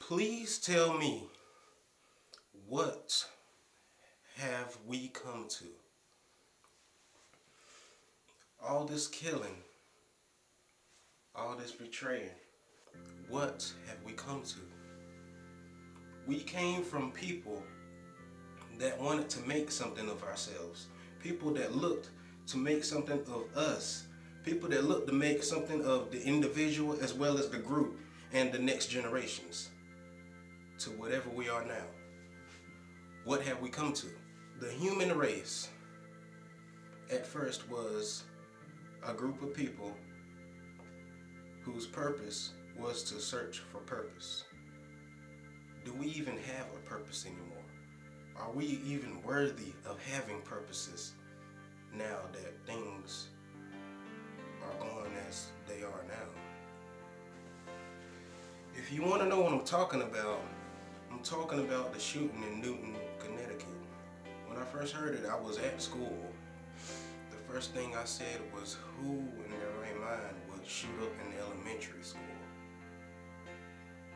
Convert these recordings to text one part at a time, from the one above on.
Please tell me, what have we come to? All this killing, all this betraying, what have we come to? We came from people that wanted to make something of ourselves, people that looked to make something of us, people that looked to make something of the individual as well as the group and the next generations, to whatever we are now. What have we come to? The human race at first was a group of people whose purpose was to search for purpose. Do we even have a purpose anymore? Are we even worthy of having purposes now that things are going as they are now? If you want to know what I'm talking about the shooting in Newton, Connecticut. When I first heard it, I was at school. The first thing I said was, who in their right mind would shoot up in elementary school?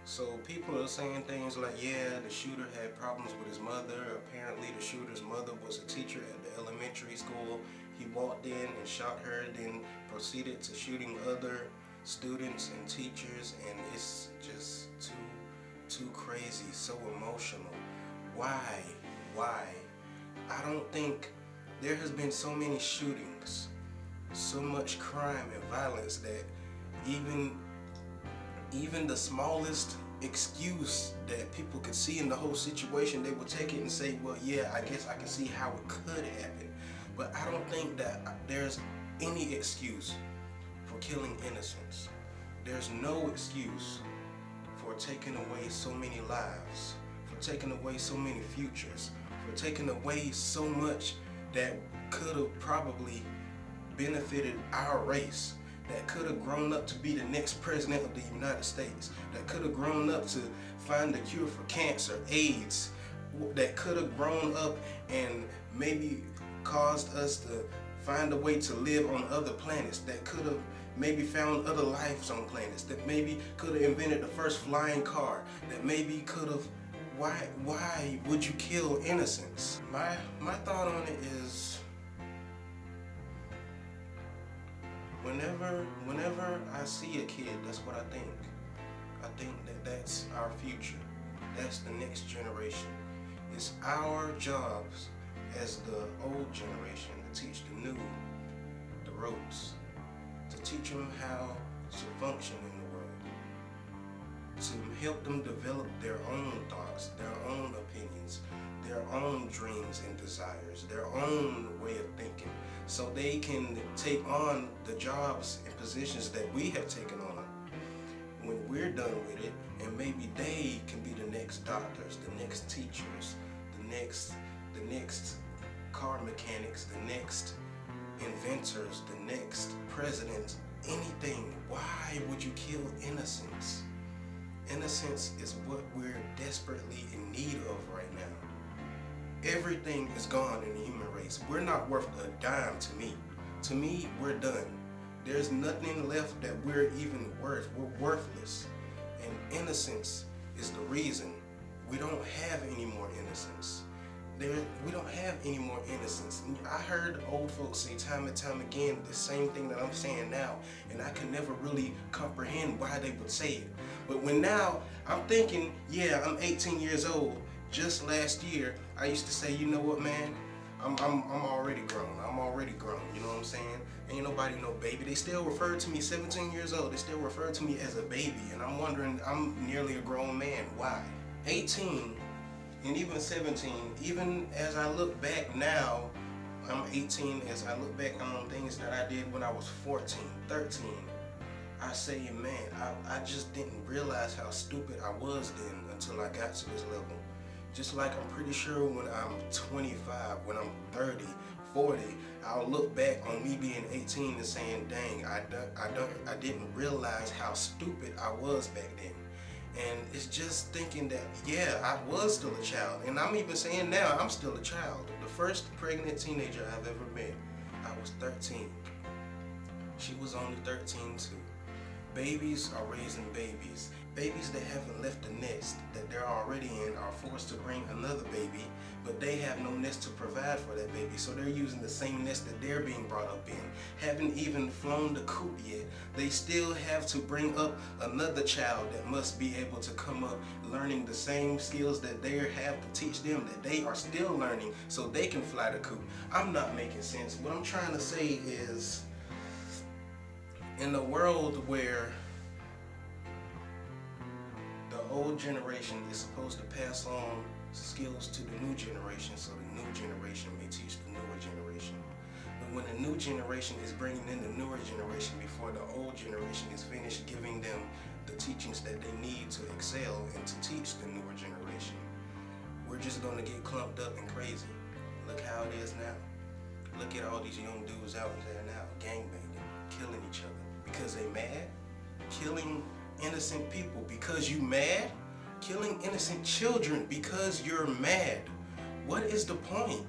So people are saying things like, yeah, the shooter had problems with his mother. Apparently the shooter's mother was a teacher at the elementary school. He walked in and shot her, then proceeded to shooting other students and teachers, and it's just too crazy, so emotional. Why? I don't think there has been so many shootings, so much crime and violence that even the smallest excuse that people could see in the whole situation, they would take it and say, well, yeah, I guess I can see how it could happen. But I don't think that there's any excuse for killing innocents. There's no excuse for taking away so many lives, for taking away so many futures, for taking away so much that could have probably benefited our race, that could have grown up to be the next president of the United States, that could have grown up to find the cure for cancer, AIDS, that could have grown up and maybe caused us to find a way to live on other planets, that could have maybe found other lives on planets, that maybe could have invented the first flying car, that maybe could have. Why would you kill innocents? My thought on it is, whenever I see a kid, that's what I think. I think that that's our future. That's the next generation. It's our jobs as the old generation to teach the new the ropes, to teach them how to function in the world, to help them develop their own thoughts, their own opinions, their own dreams and desires, their own way of thinking, so they can take on the jobs and positions that we have taken on when we're done with it, and maybe they can be the next doctors, the next teachers, the next car mechanics, the next inventors, the next presidents, anything. Why would you kill innocence? Innocence is what we're desperately in need of right now. Everything is gone in the human race. We're not worth a dime to me. To me, we're done. There's nothing left that we're even worth. We're worthless. And innocence is the reason we don't have any more innocence. We don't have any more innocence. I heard old folks say time and time again the same thing that I'm saying now, and I could never really comprehend why they would say it. But when now I'm thinking, yeah, I'm 18 years old. Just last year, I used to say, you know what, man? I'm already grown. I'm already grown. You know what I'm saying? Ain't nobody no baby. They still refer to me, 17 years old. They still refer to me as a baby, and I'm wondering, I'm nearly a grown man. Why? 18. And even 17, even as I look back now, I'm 18, as I look back on things that I did when I was 14, 13, I say, man, I just didn't realize how stupid I was then until I got to this level. Just like I'm pretty sure when I'm 25, when I'm 30, 40, I'll look back on me being 18 and saying, dang, I didn't realize how stupid I was back then. And it's just thinking that, yeah, I was still a child. And I'm even saying now, I'm still a child. The first pregnant teenager I've ever met, I was 13. She was only 13 too. Babies are raising babies. Babies that haven't left the nest that they're already in are forced to bring another baby, but they have no nest to provide for that baby, so they're using the same nest that they're being brought up in. Haven't even flown the coop yet. They still have to bring up another child that must be able to come up learning the same skills that they have to teach them, that they are still learning, so they can fly the coop. I'm not making sense. What I'm trying to say is, in a world where the old generation is supposed to pass on skills to the new generation so the new generation may teach the newer generation. But when the new generation is bringing in the newer generation before the old generation is finished giving them the teachings that they need to excel and to teach the newer generation, we're just going to get clumped up and crazy. Look how it is now. Look at all these young dudes out there now, gangbanging, killing each other because they mad, killing innocent people because you mad, killing innocent children because you're mad. What is the point?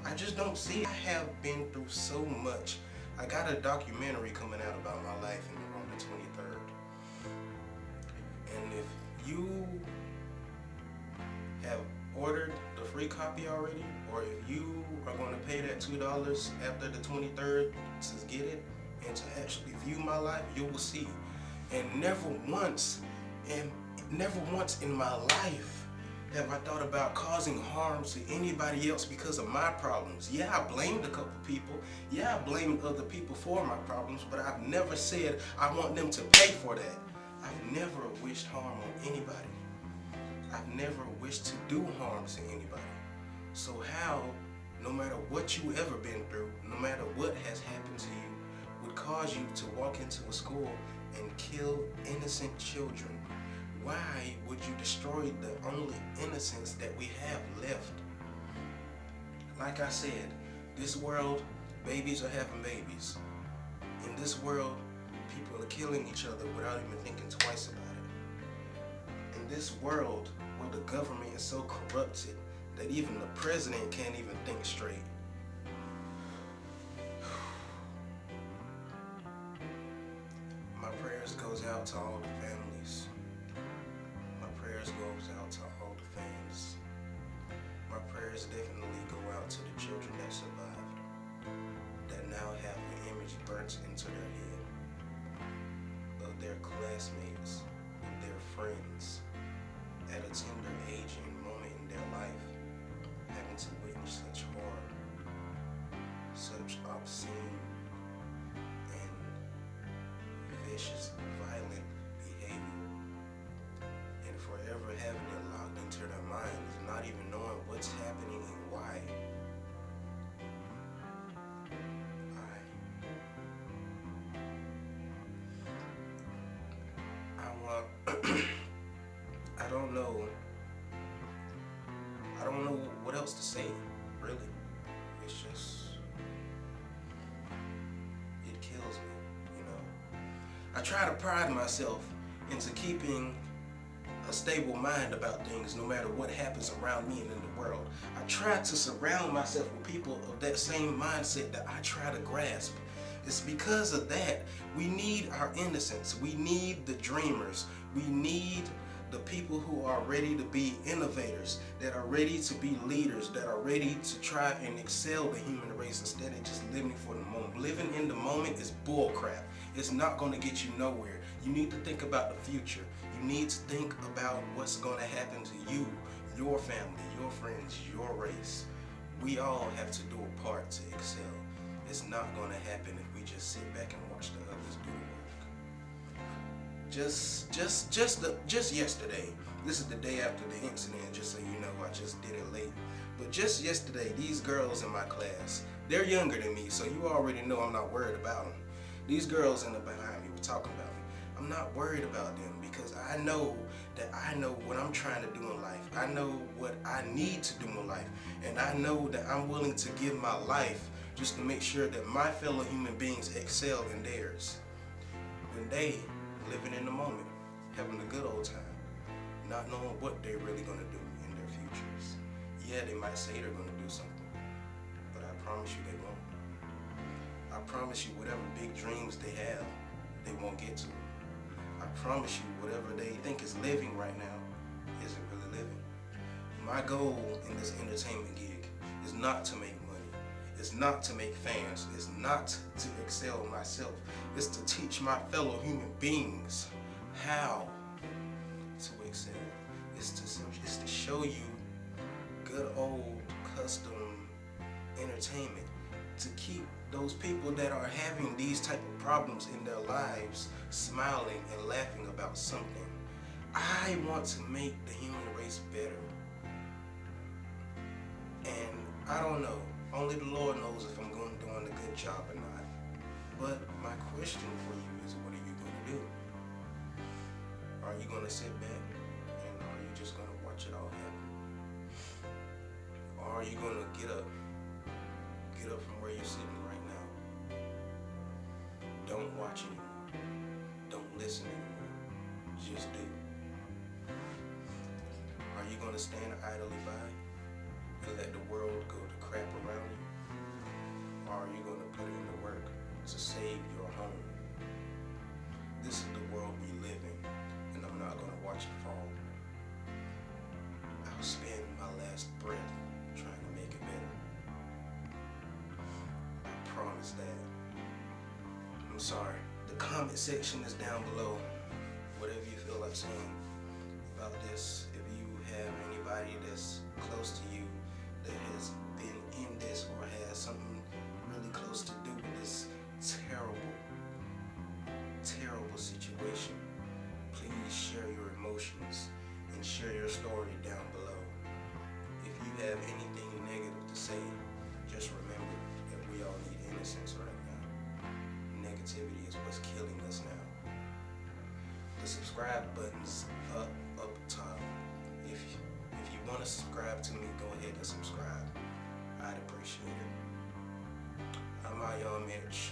I just don't see. I have been through so much. I got a documentary coming out about my life on the 23rd. And if you have ordered the free copy already, or if you are going to pay that $2 after the 23rd to get it and to actually view my life, you will see. And never once in my life have I thought about causing harm to anybody else because of my problems. Yeah, I blamed a couple people. Yeah, I blamed other people for my problems, but I've never said I want them to pay for that. I've never wished harm on anybody. I've never wished to do harm to anybody. So how, no matter what you ever been through, no matter what has happened to you, would cause you to walk into a school and kill innocent children? Why would you destroy the only innocence that we have left? Like I said, this world, babies are having babies. In this world, people are killing each other without even thinking twice about it. In this world, where the government is so corrupted that even the president can't even think straight. My prayers goes out to all the families. My prayers goes out to all the fans. My prayers definitely go out to the children that survived, that now have an image burnt into their head of their classmates, of their friends, at a tender age and moment in their life, having to witness such horror, such obscene and vicious, violent behavior, and forever having it locked into their minds, not even knowing what's happening and why. I don't know what else to say, really. It's just, it kills me, you know. I try to pride myself into keeping a stable mind about things no matter what happens around me and in the world. I try to surround myself with people of that same mindset that I try to grasp. It's because of that we need our innocence. We need the dreamers. We need the people who are ready to be innovators, that are ready to be leaders, that are ready to try and excel the human race instead of just living for the moment. Living in the moment is bull crap. It's not going to get you nowhere. You need to think about the future. You need to think about what's going to happen to you, your family, your friends, your race. We all have to do a part to excel. It's not going to happen if we just sit back and watch the others do the work. Just yesterday, this is the day after the incident, just so you know, I just did it late. But just yesterday, these girls in my class, they're younger than me, so you already know I'm not worried about them. These girls in the behind me were talking about me. I'm not worried about them because I know that I know what I'm trying to do in life. I know what I need to do in life. And I know that I'm willing to give my life just to make sure that my fellow human beings excel in theirs. When they living in the moment, having a good old time, not knowing what they're really going to do in their futures. Yeah, they might say they're going to do something, but I promise you they won't. I promise you whatever big dreams they have, they won't get to. I promise you, whatever they think is living right now isn't really living. My goal in this entertainment gig is not to make money. It's not to make fans. It's not to excel myself. It's to teach my fellow human beings how to excel. It's to show you good old custom entertainment, to keep those people that are having these type of problems in their lives smiling and laughing about something. I want to make the human race better. And I don't know, only the Lord knows if I'm doing a good job or not. But my question for you is, what are you going to do? Are you going to sit back and are you just going to watch it all happen? Or are you going to get up from where you're sitting right now? Don't watch anymore. Don't listen anymore. Just do. Are you going to stand idly by and let the world go to crap around you? Or are you going to put in the work to save your home? This is the world we live in, and I'm not going to watch it fall. I'll spend my last breath trying to make it better. I promise that. I'm sorry. The comment section is down below. Whatever you feel like saying about this. If you have anybody that's close to you that has been in this or has something really close to do with this terrible situation, please share your emotions and share your story down below. If you have anything negative to say, just remember that we all need innocence right now. Negativity is what's killing us now. The subscribe button's up top. If you want to subscribe to me, go ahead and subscribe. I'd appreciate it. I'm Mitch.